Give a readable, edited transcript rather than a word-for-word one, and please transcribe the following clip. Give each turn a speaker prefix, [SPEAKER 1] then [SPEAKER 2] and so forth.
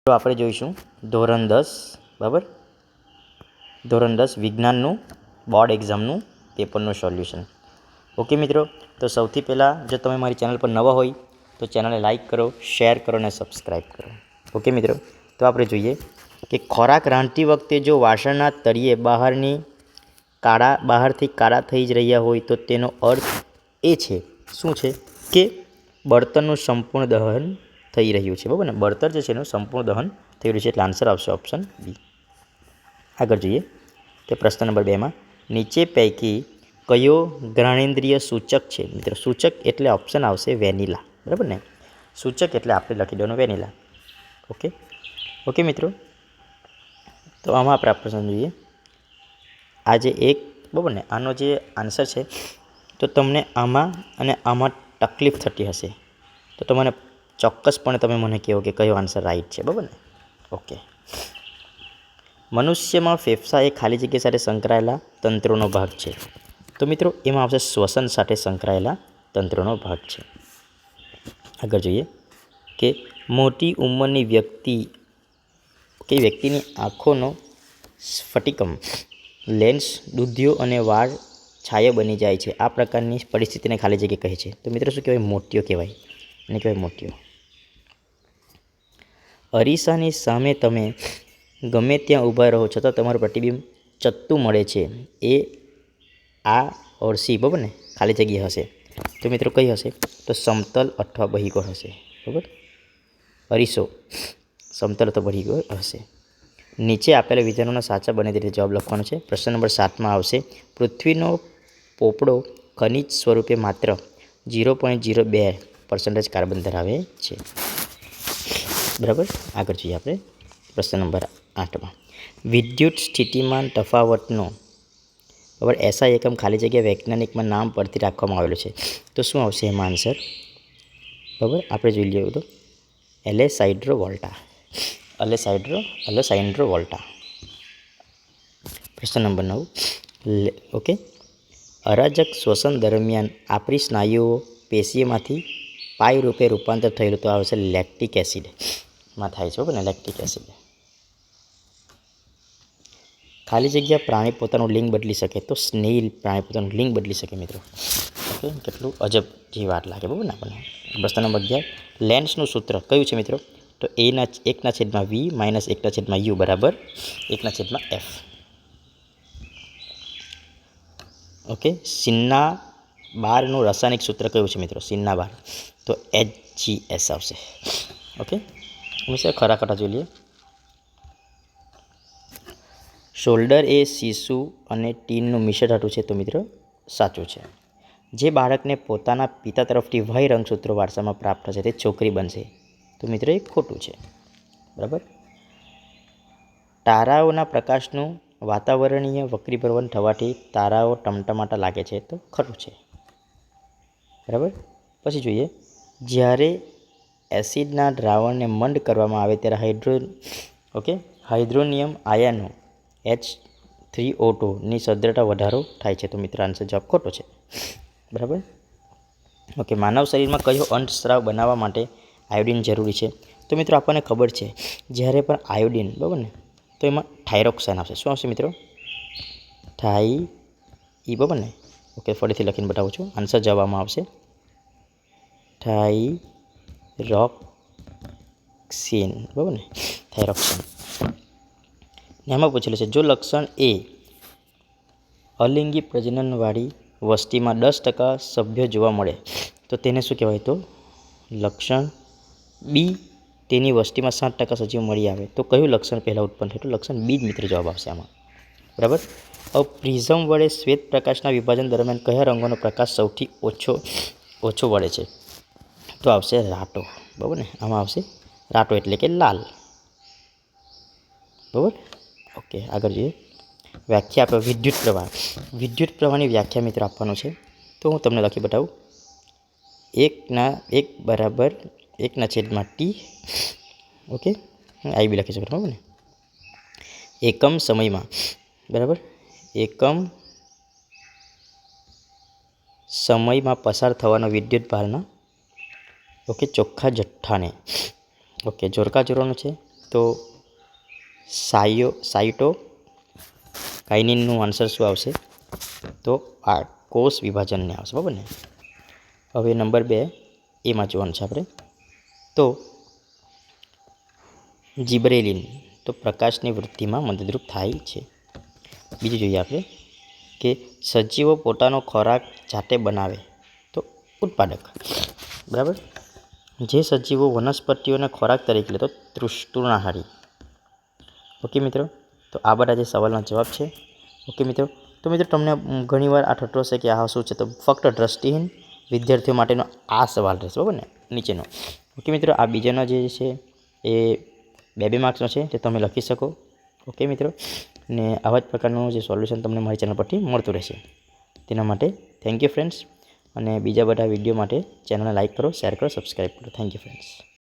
[SPEAKER 1] તો આપણે જોઈશું ધોરણ 10 બરાબર, ધોરણ 10 વિજ્ઞાનનું બોર્ડ એક્ઝામનું પેપરનું સોલ્યુશન. ઓકે મિત્રો, તો સૌથી પહેલાં જો તમે મારી ચેનલ પર નવા હોય તો ચેનલને લાઇક કરો, શેર કરો અને સબસ્ક્રાઈબ કરો. ઓકે મિત્રો, તો આપણે જોઈએ કે ખોરાક રાંધતી વખતે જો વાસણના તળિયે બહારથી કાળા થઈ જ રહ્યા હોય તો તેનો અર્થ એ છે શું છે કે બળતણનું સંપૂર્ણ દહન થઈ રહ્યું છે. બરાબર ને, બળતણ જે છે એનું સંપૂર્ણ દહન થઈ રહ્યું છે, એટલે આન્સર આવશે ઓપ્શન બી. આગળ જોઈએ કે પ્રશ્ન નંબર 2માં નીચે પૈકી કયો ઘ્રાણેન્દ્રિય સૂચક છે? મિત્રો સૂચક એટલે ઓપ્શન આવશે વેનીલા. બરાબર ને, સૂચક એટલે આપણે લખી દેવાનું વેનીલા. ઓકે મિત્રો, તો આમાં આપણે પ્રશ્ન જોઈએ. આ જે એક બરાબર ને, આનો જે આન્સર છે તો તમને આમાં અને આમાં તકલીફ થતી હશે તો તમને ચોક્કસપણે તમે મને કહો કે કયો આન્સર રાઈટ છે. બરાબર ને, ઓકે. મનુષ્યમાં ફેફસા એ ખાલી જગ્યા સાથે સંકળાયેલા તંત્રોનો ભાગ છે. તો મિત્રો એમાં આવશે શ્વસન સાથે સંકળાયેલા તંત્રોનો ભાગ છે. આગળ જોઈએ કે મોટી ઉંમરની વ્યક્તિની આંખોનો સ્ફટિકમ લેન્સ દૂધિયો અને વાળ છાયા બની જાય છે. આ પ્રકારની પરિસ્થિતિને ખાલી જગ્યા કહે છે. તો મિત્રો શું કહેવાય? મોતિયો કહેવાય. એને કહેવાય મોતિયો. અરીસાની સામે તમે ગમે ત્યાં ઊભા રહો છતાં તમારું પ્રતિબિંબ ચત્તું મળે છે એ આ ઓરસી બરાબર ને ખાલી જગ્યા હશે. તો મિત્રો કઈ હશે? તો સમતલ અથવા બહિગોળ હશે. બરાબર, અરીસો સમતલ અથવા બહિગોળ હશે. નીચે આપેલા વિધાનોના સાચા બને તે રીતે જવાબ લખવાનો છે. પ્રશ્ન નંબર 7માં આવશે પૃથ્વીનો પોપડો ખનિજ સ્વરૂપે માત્ર 0.02% કાર્બન ધરાવે છે. બરાબર, આગળ જોઈએ આપણે પ્રશ્ન નંબર 8માં વિદ્યુત સ્થિતિમાન તફાવતનો બરાબર એસઆઈ એકમ ખાલી જગ્યા વૈજ્ઞાનિકમાં નામ પરથી રાખવામાં આવેલો છે. તો શું આવશે એમાં આન્સર? બરાબર, આપણે જોઈ લઈએ તો એલેસાઇન્ડ્રો વોલ્ટા. પ્રશ્ન નંબર 9 ઓકે. અરાજક શ્વસન દરમિયાન આપણી સ્નાયુઓ પેશીમાંથી પાઈ રૂપે રૂપાંતર થયેલું તો આવશે લેક્ટિક એસિડમાં થાય છે. બરાબર ને, લેક્ટિક એસિડ. ખાલી જગ્યા પ્રાણી પોતાનું લિંગ બદલી શકે તો સ્નેઇલ પ્રાણી પોતાનું લિંગ બદલી શકે. મિત્રો ઓકે, કેટલું અજબ જેવી વાત લાગે. બરાબર ને આપણને. પ્રશ્ન નંબર 11 લેન્સનું સૂત્ર કયું છે મિત્રો? તો A/1/V - 1/U બરાબર 1/F. ઓકે, સિન્નાબારનું રાસાયણિક સૂત્ર કયું છે મિત્રો? સિન્નાબાર તો HgS આવશે. ઓકે, ખરા જોઈ લઈએ. શોલ્ડર એ શીશુ અને ટીનનું મિશ્ર ધાતુ છે. તો મિત્રો સાચું છે. જે બાળકને પોતાના પિતા તરફથી વય રંગસૂત્રો વારસામાં પ્રાપ્ત થશે તે છોકરી બનશે. તો મિત્રો એ ખોટું છે. બરાબર, તારાઓના પ્રકાશનું વાતાવરણીય વક્રીભવન થવાથી તારાઓ ટમટમાટા લાગે છે. તો ખરું છે. બરાબર, પછી જોઈએ જ્યારે એસિડના દ્રાવણને મંદ કરવામાં આવે ત્યારે હાઇડ્રોનિયમ આયનો H3O2 ની સાંદ્રતા વધારો થાય છે. તો મિત્ર આન્સર જવાબ ખોટો છે. બરાબર, ઓકે. માનવ શરીરમાં કયો અંતસ્રાવ બનાવવા માટે આયોડિન જરૂરી છે? તો મિત્રો આપણને ખબર છે જ્યારે પણ આયોડિન બરાબર ને તો એમાં થાઇરોક્સાઇન આવશે. શું આવશે મિત્રો? બરાબર ને, ઓકે. ફરીથી લખીને બતાવું છું. આન્સર જવામાં આવશે થાઇરોક્સિન. બરાબર ને, થાઇરોક્સિન. એમાં પૂછેલું છે જો લક્ષણ એ અલિંગી પ્રજનનવાળી વસ્તીમાં 10% સભ્યો જોવા મળે તો તેને શું કહેવાય? તો લક્ષણ બી તેની વસ્તીમાં 60% સજીવો મળી આવે તો કયું લક્ષણ પહેલાં ઉત્પન્ન થાય? તો લક્ષણ બી જ મિત્ર જવાબ આવશે આમાં. બરાબર, હવે પ્રિઝમ વડે શ્વેત પ્રકાશના વિભાજન દરમિયાન કયા રંગોનો પ્રકાશ સૌથી ઓછો વળે છે? તો આવશે રાટો. બરાબર ને, આમાં આવશે રાટો એટલે કે લાલ. બરાબર, ઓકે. આગળ જોઈએ વ્યાખ્યા આપણે વિદ્યુત પ્રવાહની વ્યાખ્યા મિત્રો આપવાનું છે. તો હું તમને લખી બતાવું. 1 બરાબર 1/T. ઓકે, આઈ બી લખી શકો. બરાબર ને, એકમ સમયમાં બરાબર એકમ સમયમાં પસાર થવાનો વિદ્યુત ભારના ચોખ્ખા જથ્થાને જોડકા જોડવાનું છે તો સાઇટો કાઇનિનનું આન્સર શું આવશે? તો આ કોષ વિભાજનને આવશે, બરાબર ને. હવે નંબર 2 એમાં જોવાનું છે આપણે. તો જીબ્રેલિન તો પ્રકાશની વૃદ્ધિમાં મદદરૂપ થાય છે. બીજું જોઈએ આપણે કે સજીવો પોતાનો ખોરાક જાતે બનાવે તો ઉત્પાદક, બરાબર. જે સજીવો વનસ્પતિઓને ખોરાક તરીકે લે તો તૃણાહારી. ઓકે મિત્રો, તો આ બધા જે સવાલના જવાબ છે. ઓકે મિત્રો, તો મિત્રો તમને ઘણીવાર આ થતું હશે કે આ શું છે, તો ફક્ત દ્રષ્ટિહીન વિદ્યાર્થીઓ માટેનો આ સવાલ રહેશે, બરાબર ને, નીચેનો. ઓકે મિત્રો, આ બીજાનો જે છે એ 2 માર્ક્સનો છે, તે તમે લખી શકો. ઓકે મિત્રો, ને આવા જ પ્રકારનું જે સોલ્યુશન તમને મારી ચેનલ પરથી મળતું રહેશે. તેના માટે થેન્ક યુ ફ્રેન્ડ્સ. અને બીજા બધા વિડીયો માટે ચેનલને લાઇક કરો, શેર કરો, સબસ્ક્રાઈબ કરો. Thank you friends.